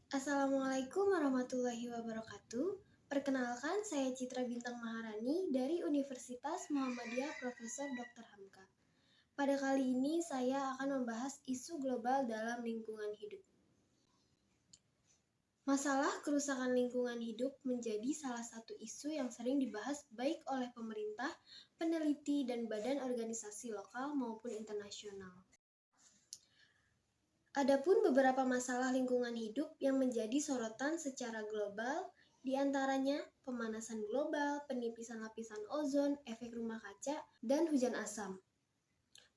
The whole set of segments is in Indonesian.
Assalamualaikum warahmatullahi wabarakatuh. Perkenalkan, saya Citra Bintang Maharani dari Universitas Muhammadiyah Profesor Dr. Hamka. Pada kali ini saya akan membahas isu global dalam lingkungan hidup. Masalah kerusakan lingkungan hidup menjadi salah satu isu yang sering dibahas baik oleh pemerintah, peneliti, dan badan organisasi lokal maupun internasional. Adapun beberapa masalah lingkungan hidup yang menjadi sorotan secara global, di antaranya pemanasan global, penipisan lapisan ozon, efek rumah kaca, dan hujan asam.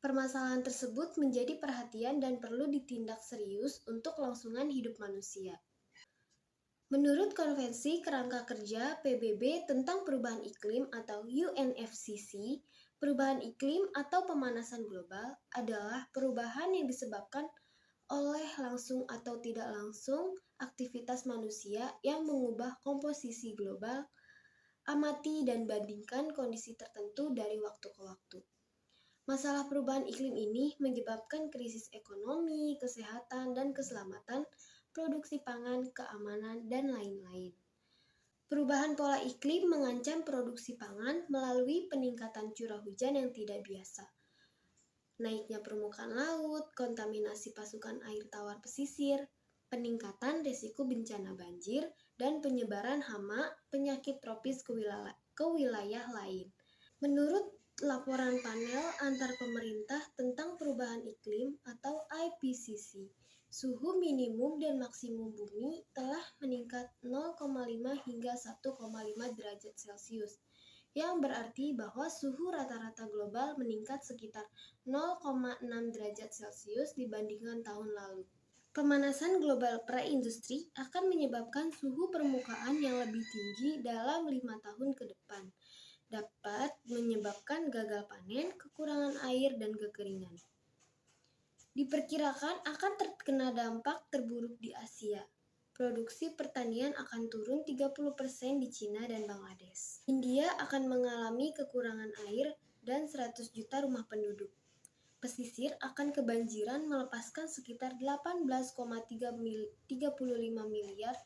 Permasalahan tersebut menjadi perhatian dan perlu ditindak serius untuk kelangsungan hidup manusia. Menurut Konvensi Kerangka Kerja PBB tentang Perubahan Iklim atau UNFCCC, perubahan iklim atau pemanasan global adalah perubahan yang disebabkan oleh langsung atau tidak langsung aktivitas manusia yang mengubah komposisi global. Amati dan bandingkan kondisi tertentu dari waktu ke waktu. Masalah perubahan iklim ini menyebabkan krisis ekonomi, kesehatan, dan keselamatan, produksi pangan, keamanan, dan lain-lain. Perubahan pola iklim mengancam produksi pangan melalui peningkatan curah hujan yang tidak biasa, naiknya permukaan laut, kontaminasi pasukan air tawar pesisir, peningkatan risiko bencana banjir, dan penyebaran hama penyakit tropis ke wilayah lain. Menurut laporan panel antar pemerintah tentang perubahan iklim atau IPCC, suhu minimum dan maksimum bumi telah meningkat 0,5 hingga 1,5 derajat Celcius, yang berarti bahwa suhu rata-rata global meningkat sekitar 0,6 derajat Celcius dibandingkan tahun lalu. Pemanasan global praindustri akan menyebabkan suhu permukaan yang lebih tinggi dalam 5 tahun ke depan, dapat menyebabkan gagal panen, kekurangan air, dan kekeringan. Diperkirakan akan terkena dampak terburuk di Asia. Produksi pertanian akan turun 30% di Cina dan Bangladesh. India akan mengalami kekurangan air dan 100 juta rumah penduduk. Pesisir akan kebanjiran melepaskan sekitar 18,35 miliar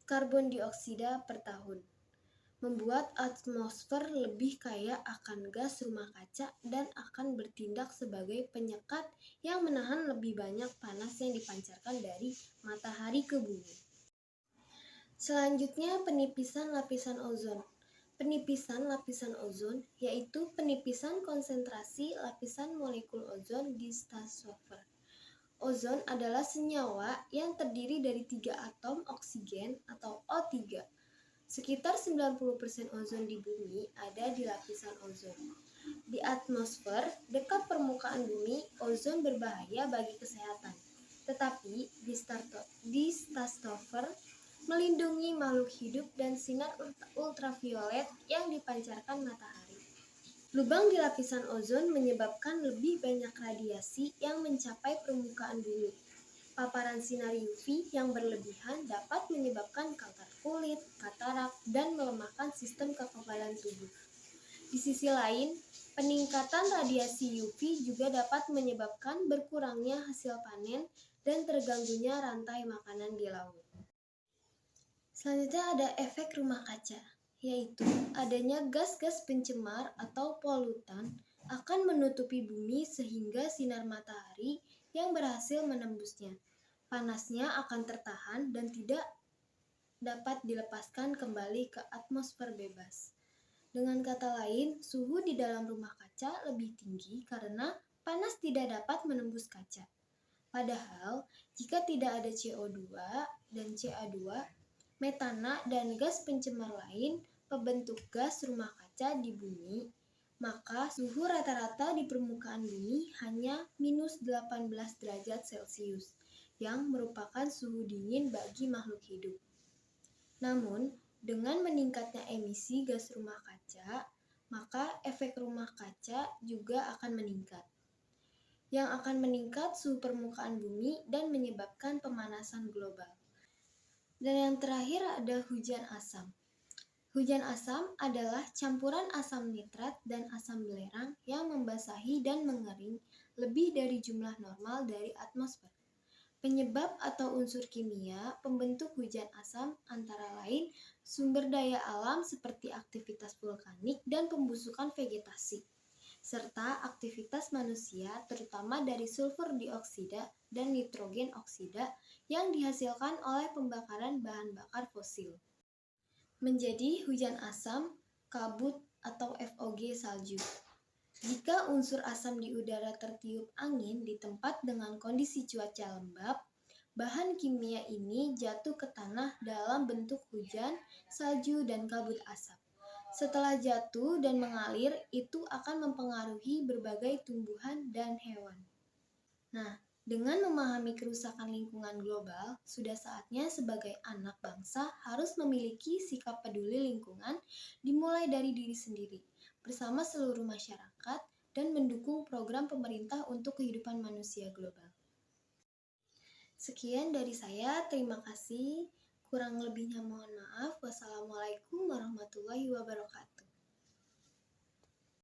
karbon dioksida per tahun, membuat atmosfer lebih kaya akan gas rumah kaca dan akan bertindak sebagai penyekat yang menahan lebih banyak panas yang dipancarkan dari matahari ke bumi. Selanjutnya, penipisan lapisan ozon. Penipisan lapisan ozon yaitu penipisan konsentrasi lapisan molekul ozon di stratosfer. Ozon adalah senyawa yang terdiri dari 3 atom oksigen atau O3. Sekitar 90% ozon di bumi ada di lapisan ozon. Di atmosfer, dekat permukaan bumi, ozon berbahaya bagi kesehatan. Tetapi di stratosfer melindungi makhluk hidup dan sinar ultraviolet yang dipancarkan matahari. Lubang di lapisan ozon menyebabkan lebih banyak radiasi yang mencapai permukaan bumi. Paparan sinar UV yang berlebihan dapat menyebabkan kanker kulit, katarak, dan melemahkan sistem kekebalan tubuh. Di sisi lain, peningkatan radiasi UV juga dapat menyebabkan berkurangnya hasil panen dan terganggunya rantai makanan di laut. Selanjutnya ada efek rumah kaca, yaitu adanya gas-gas pencemar atau polutan akan menutupi bumi sehingga sinar matahari yang berhasil menembusnya. Panasnya akan tertahan dan tidak dapat dilepaskan kembali ke atmosfer bebas. Dengan kata lain, suhu di dalam rumah kaca lebih tinggi karena panas tidak dapat menembus kaca. Padahal, jika tidak ada CO2 dan CA2, metana, dan gas pencemar lain pembentuk gas rumah kaca di bumi, maka suhu rata-rata di permukaan bumi hanya minus 18 derajat Celcius, yang merupakan suhu dingin bagi makhluk hidup. Namun, dengan meningkatnya emisi gas rumah kaca, maka efek rumah kaca juga akan meningkat, yang akan meningkat suhu permukaan bumi dan menyebabkan pemanasan global. Dan yang terakhir ada hujan asam. Hujan asam adalah campuran asam nitrat dan asam belerang yang membasahi dan mengering lebih dari jumlah normal dari atmosfer. Penyebab atau unsur kimia pembentuk hujan asam antara lain sumber daya alam seperti aktivitas vulkanik dan pembusukan vegetasi, serta aktivitas manusia terutama dari sulfur dioksida dan nitrogen oksida yang dihasilkan oleh pembakaran bahan bakar fosil. Menjadi hujan asam, kabut, atau FOG salju. Jika unsur asam di udara tertiup angin di tempat dengan kondisi cuaca lembab, bahan kimia ini jatuh ke tanah dalam bentuk hujan, salju, dan kabut asap. Setelah jatuh dan mengalir, itu akan mempengaruhi berbagai tumbuhan dan hewan. Nah, dengan memahami kerusakan lingkungan global, sudah saatnya sebagai anak bangsa harus memiliki sikap peduli lingkungan dimulai dari diri sendiri, bersama seluruh masyarakat, dan mendukung program pemerintah untuk kehidupan manusia global. Sekian dari saya, terima kasih. Kurang lebihnya mohon maaf. Wassalamualaikum warahmatullahi wabarakatuh.